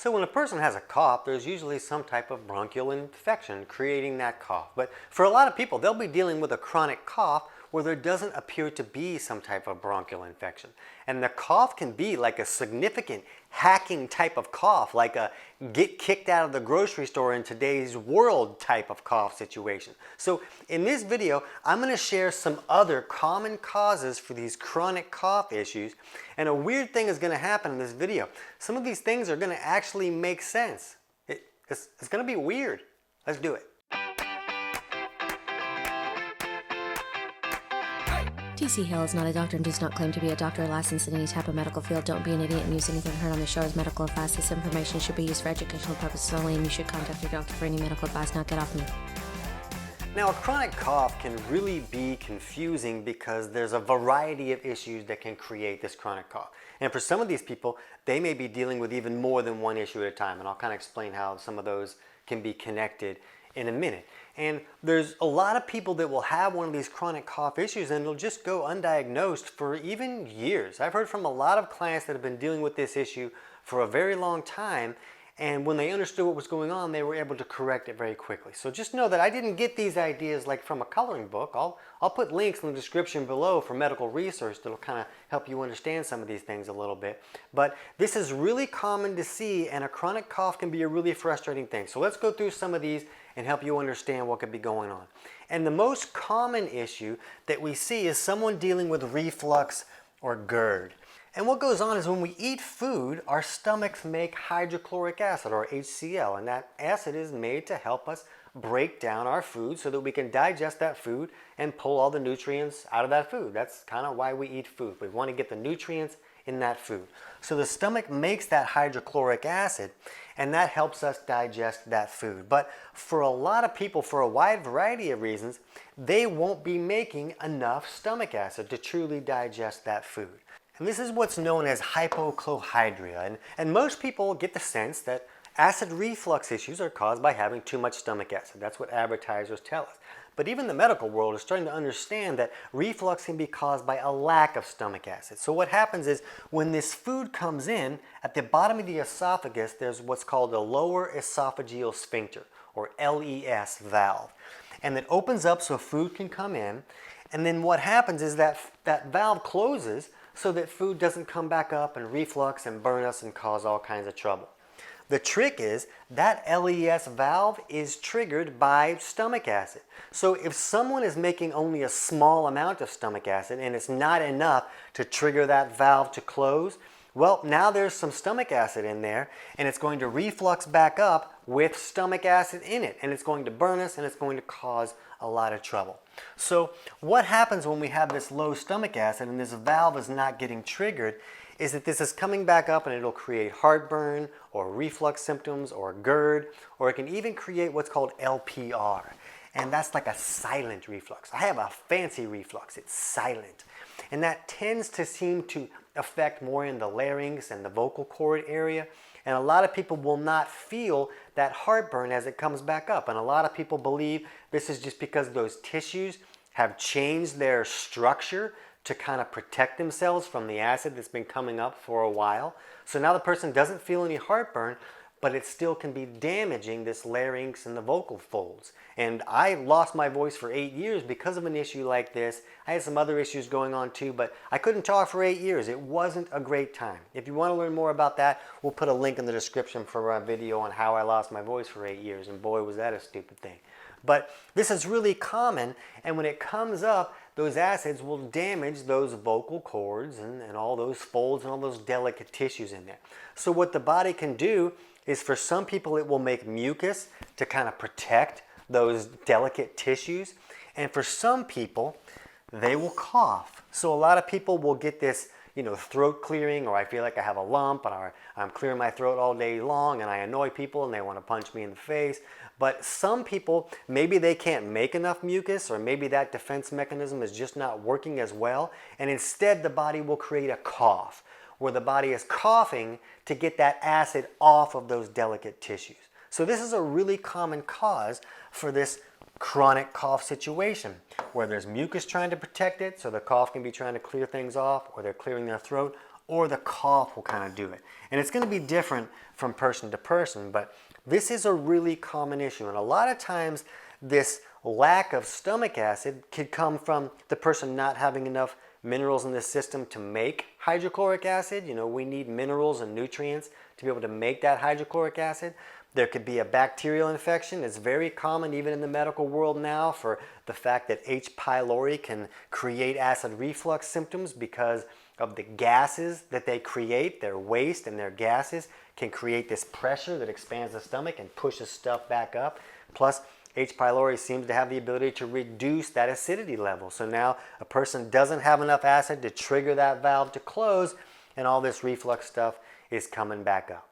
So when a person has a cough, there's usually some type of bronchial infection creating that cough. But for a lot of people, they'll be dealing with a chronic cough where there doesn't appear to be some type of bronchial infection. And the cough can be like a significant hacking type of cough, like a get kicked out of the grocery store in today's world type of cough situation. So in this video, I'm going to share some other common causes for these chronic cough issues. And a weird thing is going to happen in this video. Some of these things are going to actually make sense. It's going to be weird. Let's do it. TC Hale is not a doctor and does not claim to be a doctor or licensed in any type of medical field. Don't be an idiot and use anything heard on the show as medical advice. This information should be used for educational purposes only, and you should contact your doctor for any medical advice. Now get off me. Now, a chronic cough can really be confusing because there's a variety of issues that can create this chronic cough. And for some of these people, they may be dealing with even more than one issue at a time. And I'll kind of explain how some of those can be connected in a minute. And there's a lot of people that will have one of these chronic cough issues and they'll just go undiagnosed for even years. I've heard from a lot of clients that have been dealing with this issue for a very long time, and when they understood what was going on, they were able to correct it very quickly. So just know that I didn't get these ideas like from a coloring book. I'll put links in the description below for medical research that'll kind of help you understand some of these things a little bit. But this is really common to see, and a chronic cough can be a really frustrating thing. So let's go through some of these and help you understand what could be going on. And the most common issue that we see is someone dealing with reflux or GERD. And what goes on is when we eat food, our stomachs make hydrochloric acid, or HCl, and that acid is made to help us break down our food so that we can digest that food and pull all the nutrients out of that food. That's kind of why we eat food. We want to get the nutrients in that food. So the stomach makes that hydrochloric acid, and that helps us digest that food. But for a lot of people, for a wide variety of reasons, they won't be making enough stomach acid to truly digest that food. And this is what's known as hypochlorhydria. And most people get the sense that acid reflux issues are caused by having too much stomach acid. That's what advertisers tell us. But even the medical world is starting to understand that reflux can be caused by a lack of stomach acid. So what happens is when this food comes in, at the bottom of the esophagus, there's what's called the lower esophageal sphincter, or LES valve. And it opens up so food can come in. And then what happens is that valve closes so that food doesn't come back up and reflux and burn us and cause all kinds of trouble. The trick is that LES valve is triggered by stomach acid. So if someone is making only a small amount of stomach acid and it's not enough to trigger that valve to close, well, now there's some stomach acid in there and it's going to reflux back up with stomach acid in it, and it's going to burn us and it's going to cause a lot of trouble. So what happens when we have this low stomach acid and this valve is not getting triggered is that this is coming back up and it'll create heartburn or reflux symptoms or GERD, or it can even create what's called LPR. And that's like a silent reflux. I have a fancy reflux, it's silent. And that tends to seem to affect more in the larynx and the vocal cord area. And a lot of people will not feel that heartburn as it comes back up. And a lot of people believe this is just because those tissues have changed their structure to kind of protect themselves from the acid that's been coming up for a while. So now the person doesn't feel any heartburn, but it still can be damaging this larynx and the vocal folds. And I lost my voice for 8 years because of an issue like this. I had some other issues going on too, but I couldn't talk for 8 years. It wasn't a great time. If you want to learn more about that, we'll put a link in the description for a video on how I lost my voice for 8 years, and boy, was that a stupid thing. But this is really common, and when it comes up, those acids will damage those vocal cords and all those folds and all those delicate tissues in there. So what the body can do is, for some people, it will make mucus to kind of protect those delicate tissues. And for some people, they will cough. So a lot of people will get this, throat clearing, or I feel like I have a lump, or I'm clearing my throat all day long and I annoy people and they want to punch me in the face. But some people, maybe they can't make enough mucus, or maybe that defense mechanism is just not working as well, and instead the body will create a cough, where the body is coughing to get that acid off of those delicate tissues. So this is a really common cause for this chronic cough situation, where there's mucus trying to protect it, so the cough can be trying to clear things off, or they're clearing their throat, or the cough will kind of do it. And it's going to be different from person to person, but this is a really common issue. And a lot of times this lack of stomach acid could come from the person not having enough minerals in the system to make hydrochloric acid. You know, we need minerals and nutrients to be able to make that hydrochloric acid. There could be a bacterial infection. It's very common even in the medical world now for the fact that H. pylori can create acid reflux symptoms because of the gases that they create. Their waste and their gases can create this pressure that expands the stomach and pushes stuff back up. Plus, H. pylori seems to have the ability to reduce that acidity level. So now a person doesn't have enough acid to trigger that valve to close, and all this reflux stuff is coming back up.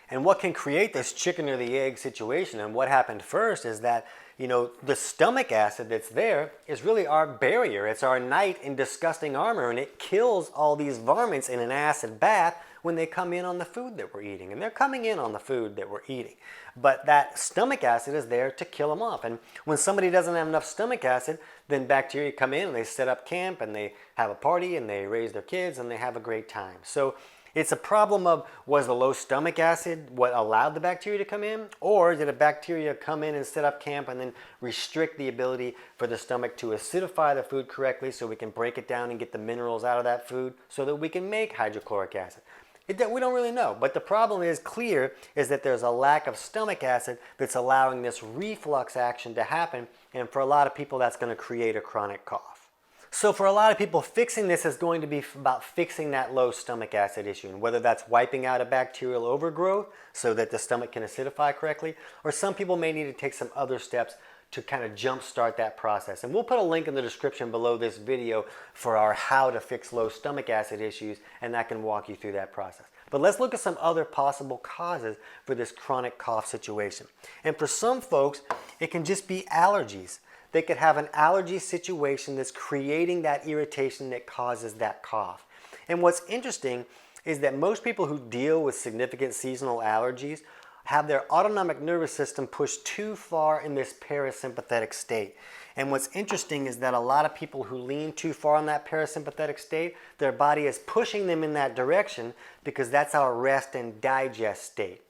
And what can create this chicken or the egg situation, and what happened first, is that, you know, the stomach acid that's there is really our barrier. It's our knight in disgusting armor, and it kills all these varmints in an acid bath when they come in on the food that we're eating. And they're coming in on the food that we're eating. But that stomach acid is there to kill them off. And when somebody doesn't have enough stomach acid, then bacteria come in and they set up camp and they have a party and they raise their kids and they have a great time. So it's a problem of, was the low stomach acid what allowed the bacteria to come in? Or did a bacteria come in and set up camp and then restrict the ability for the stomach to acidify the food correctly so we can break it down and get the minerals out of that food so that we can make hydrochloric acid? We don't really know, but the problem is clear is that there's a lack of stomach acid that's allowing this reflux action to happen, and for a lot of people that's going to create a chronic cough. So for a lot of people, fixing this is going to be about fixing that low stomach acid issue, and whether that's wiping out a bacterial overgrowth so that the stomach can acidify correctly, or some people may need to take some other steps to kind of jumpstart that process. And we'll put a link in the description below this video for our how to fix low stomach acid issues, and that can walk you through that process. But let's look at some other possible causes for this chronic cough situation. And for some folks, it can just be allergies. They could have an allergy situation that's creating that irritation that causes that cough. And what's interesting is that most people who deal with significant seasonal allergies have their autonomic nervous system pushed too far in this parasympathetic state. And what's interesting is that a lot of people who lean too far in that parasympathetic state, their body is pushing them in that direction because that's our rest and digest state.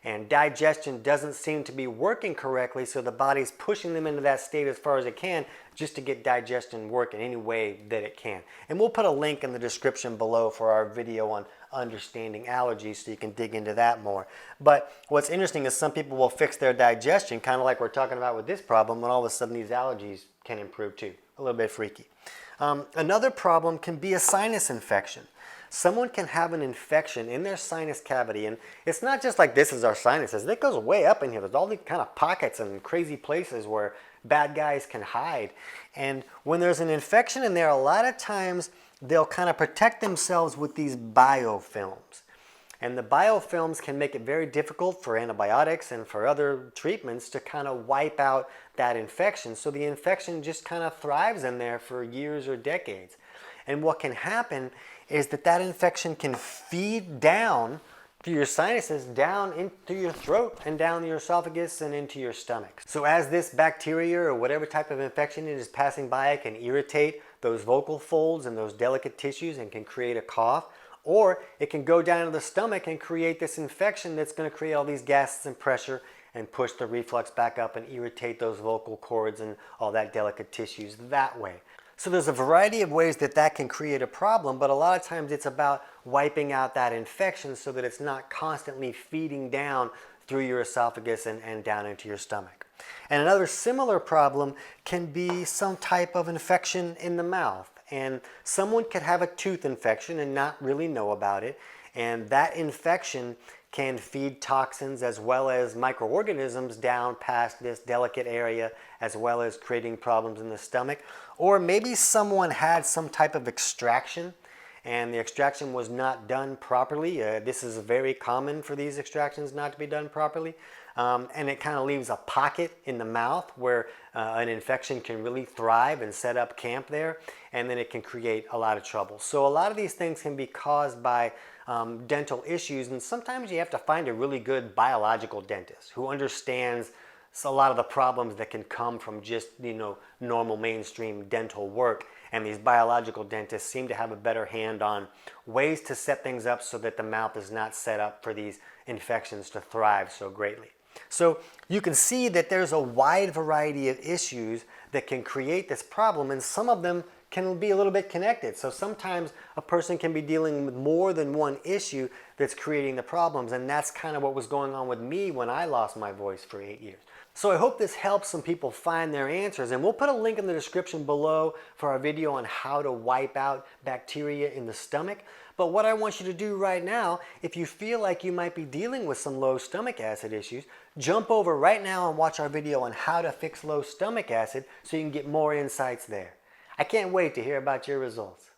And digestion doesn't seem to be working correctly, so the body's pushing them into that state as far as it can just to get digestion working any way that it can. And we'll put a link in the description below for our video on understanding allergies so you can dig into that more. But what's interesting is some people will fix their digestion, kind of like we're talking about with this problem, when all of a sudden these allergies can improve too. A little bit freaky. Another problem can be a sinus infection. Someone can have an infection in their sinus cavity, and it's not just like this is our sinuses. It goes way up in here. There's all these kind of pockets and crazy places where bad guys can hide. And when there's an infection in there, a lot of times they'll kind of protect themselves with these biofilms. And the biofilms can make it very difficult for antibiotics and for other treatments to kind of wipe out that infection. So the infection just kind of thrives in there for years or decades. And what can happen is that that infection can feed down through your sinuses, down into your throat and down your esophagus and into your stomach. So as this bacteria or whatever type of infection it is passing by, it can irritate those vocal folds and those delicate tissues and can create a cough. Or it can go down to the stomach and create this infection that's going to create all these gases and pressure and push the reflux back up and irritate those vocal cords and all that delicate tissues that way. So there's a variety of ways that that can create a problem, but a lot of times it's about wiping out that infection so that it's not constantly feeding down through your esophagus and down into your stomach. And another similar problem can be some type of infection in the mouth. And someone could have a tooth infection and not really know about it. And that infection can feed toxins as well as microorganisms down past this delicate area, as well as creating problems in the stomach. Or maybe someone had some type of extraction and the extraction was not done properly. This is very common for these extractions not to be done properly. And it kind of leaves a pocket in the mouth where an infection can really thrive and set up camp there, and then it can create a lot of trouble. So a lot of these things can be caused by dental issues, and sometimes you have to find a really good biological dentist who understands a lot of the problems that can come from just, normal mainstream dental work. And these biological dentists seem to have a better hand on ways to set things up so that the mouth is not set up for these infections to thrive so greatly. So you can see that there's a wide variety of issues that can create this problem, and some of them can be a little bit connected. So sometimes a person can be dealing with more than one issue that's creating the problems, and that's kind of what was going on with me when I lost my voice for 8 years. So I hope this helps some people find their answers, and we'll put a link in the description below for our video on how to wipe out bacteria in the stomach. But what I want you to do right now, if you feel like you might be dealing with some low stomach acid issues, jump over right now and watch our video on how to fix low stomach acid so you can get more insights there. I can't wait to hear about your results.